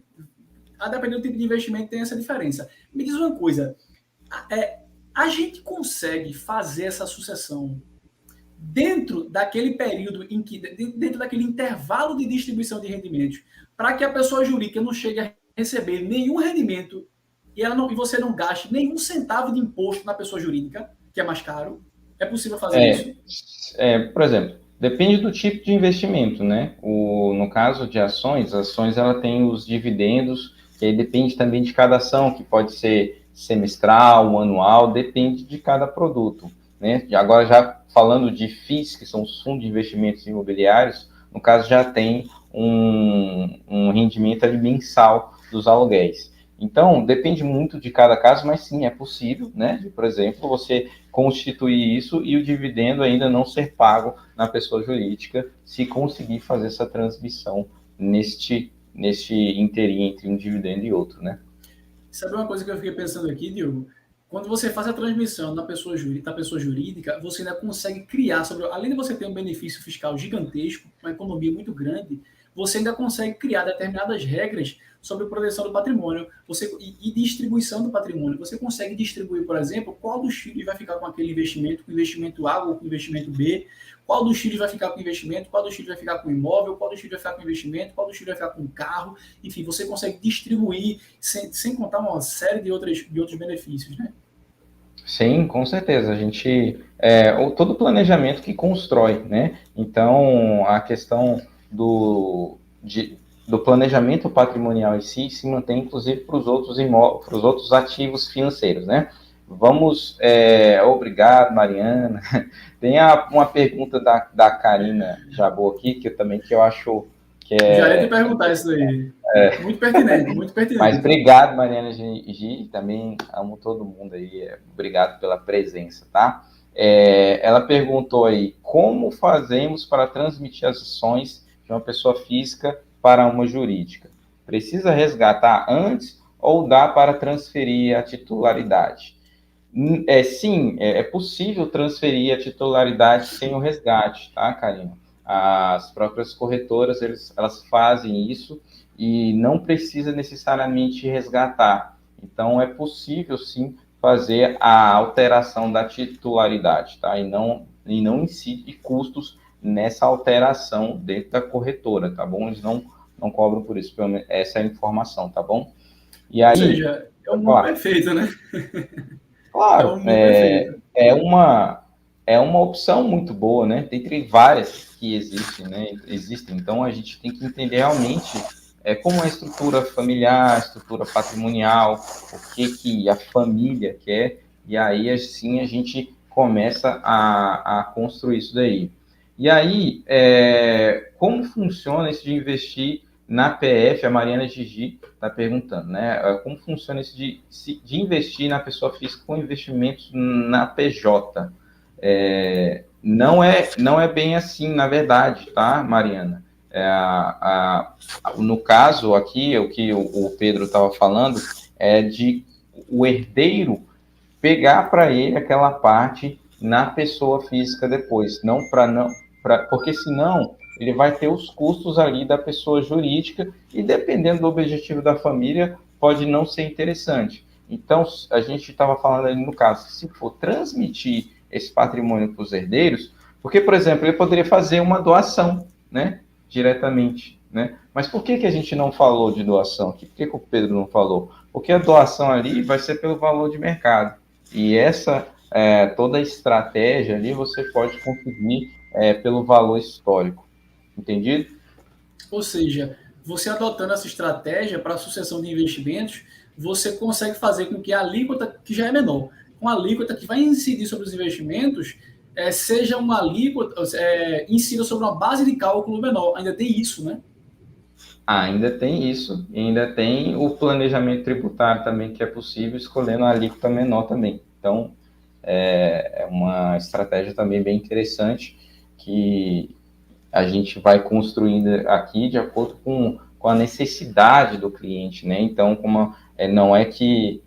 A depender do tipo de investimento tem essa diferença. Me diz uma coisa, a gente consegue fazer essa sucessão dentro daquele período dentro daquele intervalo de distribuição de rendimentos, para que a pessoa jurídica não chegue a receber nenhum rendimento e você não gaste nenhum centavo de imposto na pessoa jurídica, que é mais caro? É possível fazer isso? Por exemplo, depende do tipo de investimento, né? No caso de ações, ela tem os dividendos, que aí depende também de cada ação, que pode ser semestral, anual, depende de cada produto, né? Agora, já falando de FIIs, que são os fundos de investimentos imobiliários, no caso já tem um rendimento ali mensal dos aluguéis. Então, depende muito de cada caso, mas sim, é possível, né? De, por exemplo, você constituir isso e o dividendo ainda não ser pago na pessoa jurídica, se conseguir fazer essa transmissão neste interim entre um dividendo e outro, né? Sabe uma coisa que eu fiquei pensando aqui, Diogo? Quando você faz a transmissão da pessoa jurídica, você ainda consegue criar, além de você ter um benefício fiscal gigantesco, uma economia muito grande, você ainda consegue criar determinadas regras sobre proteção do patrimônio e distribuição do patrimônio. Você consegue distribuir, por exemplo, qual dos filhos vai ficar com aquele investimento, com o investimento A ou com o investimento B, qual dos filhos vai ficar com o investimento, qual dos filhos vai ficar com o imóvel, qual dos filhos vai ficar com o investimento, qual dos filhos vai ficar com o carro. Enfim, você consegue distribuir sem contar uma série de outros benefícios, né? Sim, com certeza. A gente todo o planejamento que constrói, né? Então, a questão do planejamento patrimonial em si se mantém, inclusive, para os outros ativos financeiros, né? Obrigado, Mariana. Tem uma pergunta da Karina Jabô aqui, que eu acho que Já ia te perguntar isso aí. Muito pertinente, muito pertinente. Mas obrigado, Mariana G. Também amo todo mundo aí. Obrigado pela presença, tá? Ela perguntou aí, como fazemos para transmitir as ações de uma pessoa física para uma jurídica? Precisa resgatar antes ou dá para transferir a titularidade? Sim, é possível transferir a titularidade sem o resgate, tá, Karina? As próprias corretoras, elas fazem isso e não precisa necessariamente resgatar. Então, é possível, sim, fazer a alteração da titularidade, tá? E não incide custos nessa alteração dentro da corretora, tá bom? Eles não cobram por isso, pelo menos essa é a informação, tá bom? E Ou aí, seja, é o pode mundo falar. perfeito, né? É o Claro, mundo perfeito. é uma opção muito boa, né? Dentre várias que existem, né? Então a gente tem que entender realmente como é a estrutura familiar, a estrutura patrimonial, o que a família quer, e aí assim a gente começa a construir isso daí. E aí, como funciona isso de investir na PF? A Mariana Gigi está perguntando, né? Como funciona isso de investir na pessoa física com investimentos na PJ? Não é bem assim, na verdade, tá, Mariana? No caso aqui, o que o Pedro estava falando é de o herdeiro pegar para ele aquela parte na pessoa física depois, porque senão ele vai ter os custos ali da pessoa jurídica e dependendo do objetivo da família pode não ser interessante. Então a gente estava falando ali no caso, se for transmitir esse patrimônio para os herdeiros, porque por exemplo ele poderia fazer uma doação, né, diretamente, né? Mas por que a gente não falou de doação aqui? Por que o Pedro não falou? Porque a doação ali vai ser pelo valor de mercado. E toda a estratégia ali você pode conseguir pelo valor histórico. Entendido? Ou seja, você adotando essa estratégia para a sucessão de investimentos, você consegue fazer com que a alíquota, que já é menor, com a alíquota que vai incidir sobre os investimentos, seja uma alíquota, incida sobre uma base de cálculo menor. Ainda tem isso, né? Ainda tem isso, e ainda tem o planejamento tributário também, que é possível, escolhendo a alíquota menor também. Então, é uma estratégia também bem interessante, que a gente vai construindo aqui de acordo com a necessidade do cliente, né? Então, não é que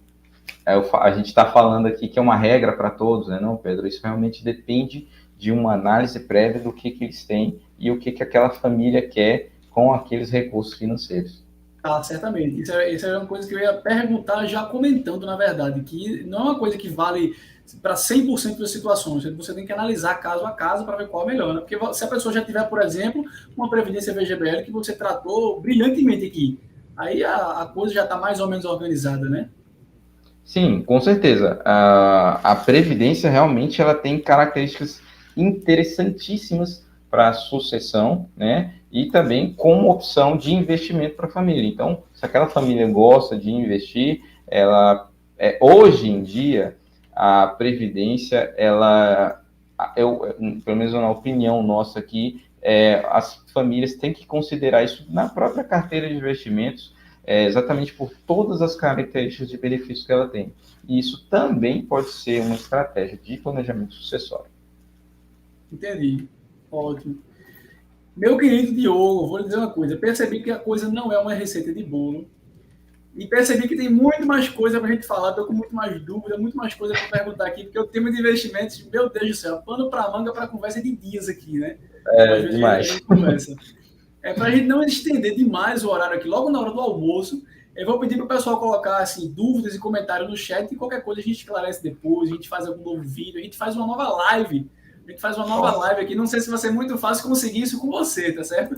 a gente está falando aqui que é uma regra para todos, né? Não, Pedro, isso realmente depende de uma análise prévia do que eles têm e o que aquela família quer com aqueles recursos financeiros. Ah, certamente. Isso é uma coisa que eu ia perguntar já comentando, na verdade, que não é uma coisa que vale para 100% das situações. Você tem que analisar caso a caso para ver qual é melhor. Né? Porque se a pessoa já tiver, por exemplo, uma previdência VGBL que você tratou brilhantemente aqui, aí a coisa já está mais ou menos organizada, né? Sim, com certeza. A Previdência realmente ela tem características interessantíssimas para a sucessão, né? E também como opção de investimento para a família. Então, se aquela família gosta de investir, hoje em dia, a Previdência, pelo menos na opinião nossa aqui, as famílias têm que considerar isso na própria carteira de investimentos, exatamente por todas as características de benefício que ela tem. E isso também pode ser uma estratégia de planejamento sucessório. Entendi. Ótimo. Meu querido Diogo, vou lhe dizer uma coisa. Percebi que a coisa não é uma receita de bolo. E percebi que tem muito mais coisa para a gente falar. Estou com muito mais dúvida, muito mais coisa para perguntar aqui, porque o tema de investimentos, meu Deus do céu, pano para manga para conversa de dias aqui, né? Como às vezes a Demais. gente conversa. Para a gente não estender demais o horário aqui, logo na hora do almoço, eu vou pedir para o pessoal colocar assim, dúvidas e comentários no chat e qualquer coisa a gente esclarece depois, a gente faz algum novo vídeo, a gente faz uma nova live. A gente faz uma nova live aqui. Não sei se vai ser muito fácil conseguir isso com você, tá certo?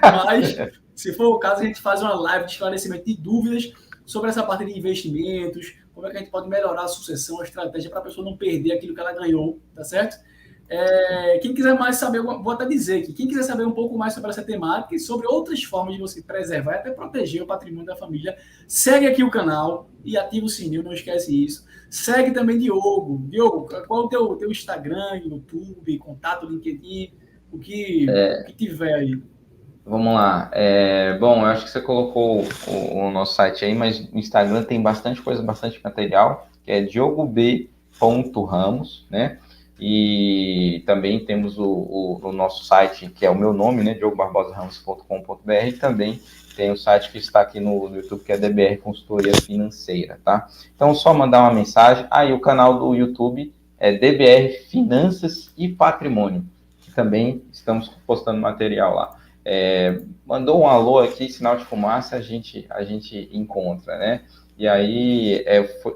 Mas, se for o caso, a gente faz uma live de esclarecimento de dúvidas sobre essa parte de investimentos, como é que a gente pode melhorar a sucessão, a estratégia para a pessoa não perder aquilo que ela ganhou, tá certo? Quem quiser mais saber, vou até dizer aqui, quem quiser saber um pouco mais sobre essa temática e sobre outras formas de você preservar e até proteger o patrimônio da família, segue aqui o canal e ativa o sininho, não esquece isso. Segue também Diogo. Diogo, qual é o teu Instagram, YouTube, contato, LinkedIn, o que tiver aí. Vamos lá. Bom, eu acho que você colocou o nosso site aí, mas no Instagram tem bastante coisa, bastante material, que é diogob.ramos, né? E também temos o nosso site, que é o meu nome, né, diogobarbosaramos.com.br, e também tem o site que está aqui no YouTube, que é DBR Consultoria Financeira, tá? Então, só mandar uma mensagem. E o canal do YouTube é DBR Finanças e Patrimônio, que também estamos postando material lá. Mandou um alô aqui, sinal de fumaça, a gente encontra, né? E aí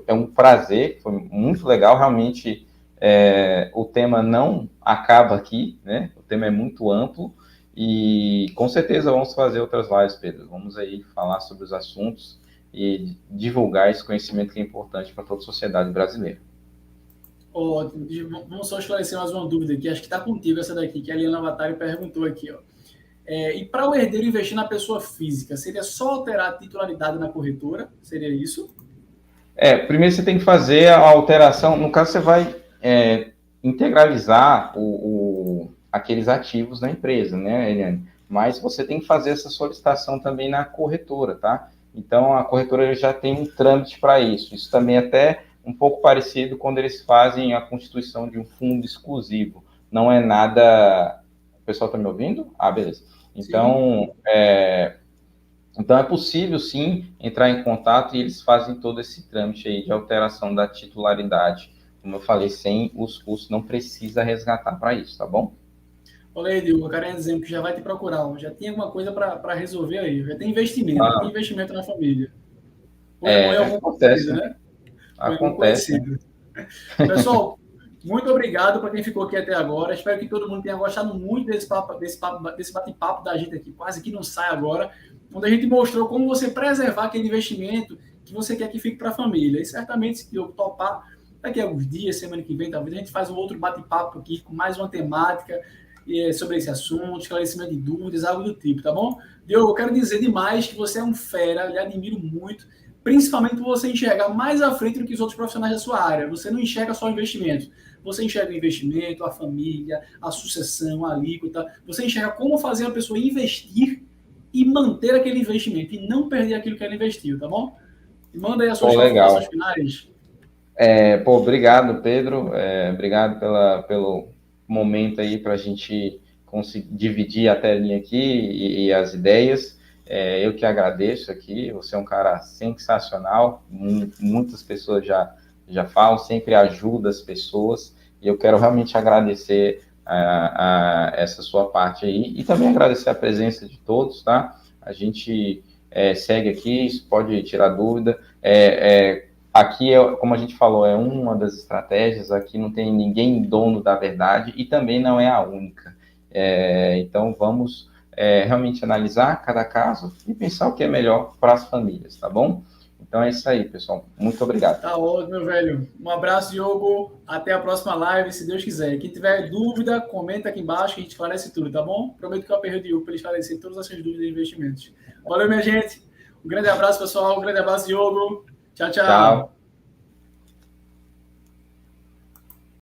é um prazer, foi muito legal, realmente. O tema não acaba aqui, né? O tema é muito amplo e com certeza vamos fazer outras lives, Pedro. Vamos aí falar sobre os assuntos e divulgar esse conhecimento que é importante para toda a sociedade brasileira. Ótimo. Vamos só esclarecer mais uma dúvida aqui, acho que está contigo essa daqui, que a Eliana Vatari perguntou aqui, ó. E para o herdeiro investir na pessoa física, seria só alterar a titularidade na corretora? Seria isso? Primeiro você tem que fazer a alteração, no caso você vai integralizar aqueles ativos da empresa, né, Eliane? Mas você tem que fazer essa solicitação também na corretora, tá? Então, a corretora já tem um trâmite para isso. Isso também é até um pouco parecido quando eles fazem a constituição de um fundo exclusivo. Não é nada... O pessoal está me ouvindo? Beleza. Então, então, é possível, sim, entrar em contato e eles fazem todo esse trâmite aí de alteração da titularidade. Como eu falei, sem os custos, não precisa resgatar para isso, tá bom? Olha aí, Diogo, o cara é dizendo que já vai te procurar, já tem alguma coisa para resolver aí, já tem investimento, já tem investimento na família. Ou é algum acontece, conhecido, né? Acontece. Né? Pessoal, muito obrigado para quem ficou aqui até agora. Espero que todo mundo tenha gostado muito desse bate-papo da gente aqui, quase que não sai agora, onde a gente mostrou como você preservar aquele investimento que você quer que fique para a família. E certamente, se eu topar, daqui a alguns dias, semana que vem, talvez a gente faz um outro bate-papo aqui com mais uma temática sobre esse assunto, esclarecimento de dúvidas, algo do tipo, tá bom? Diogo, eu quero dizer demais que você é um fera, lhe admiro muito, principalmente por você enxergar mais à frente do que os outros profissionais da sua área. Você não enxerga só investimentos, você enxerga o investimento, a família, a sucessão, a alíquota, você enxerga como fazer a pessoa investir e manter aquele investimento, e não perder aquilo que ela investiu, tá bom? E manda aí as suas considerações finais. Obrigado, Pedro, obrigado pelo momento aí para a gente conseguir dividir a telinha aqui e as ideias. Eu que agradeço aqui, você é um cara sensacional, muitas pessoas já falam, sempre ajuda as pessoas, e eu quero realmente agradecer a essa sua parte aí, e também agradecer a presença de todos, tá? A gente segue aqui, pode tirar dúvida, aqui, como a gente falou, é uma das estratégias, aqui não tem ninguém dono da verdade e também não é a única. Então, vamos realmente analisar cada caso e pensar o que é melhor para as famílias, tá bom? Então, é isso aí, pessoal. Muito obrigado. Tá ótimo, meu velho. Um abraço, Diogo. Até a próxima live, se Deus quiser. Quem tiver dúvida, comenta aqui embaixo que a gente esclarece tudo, tá bom? Prometo que eu aperrei o Diogo para ele esclarecer todas as suas dúvidas de investimentos. Valeu, minha gente. Um grande abraço, pessoal. Um grande abraço, Diogo. Tchau, tchau.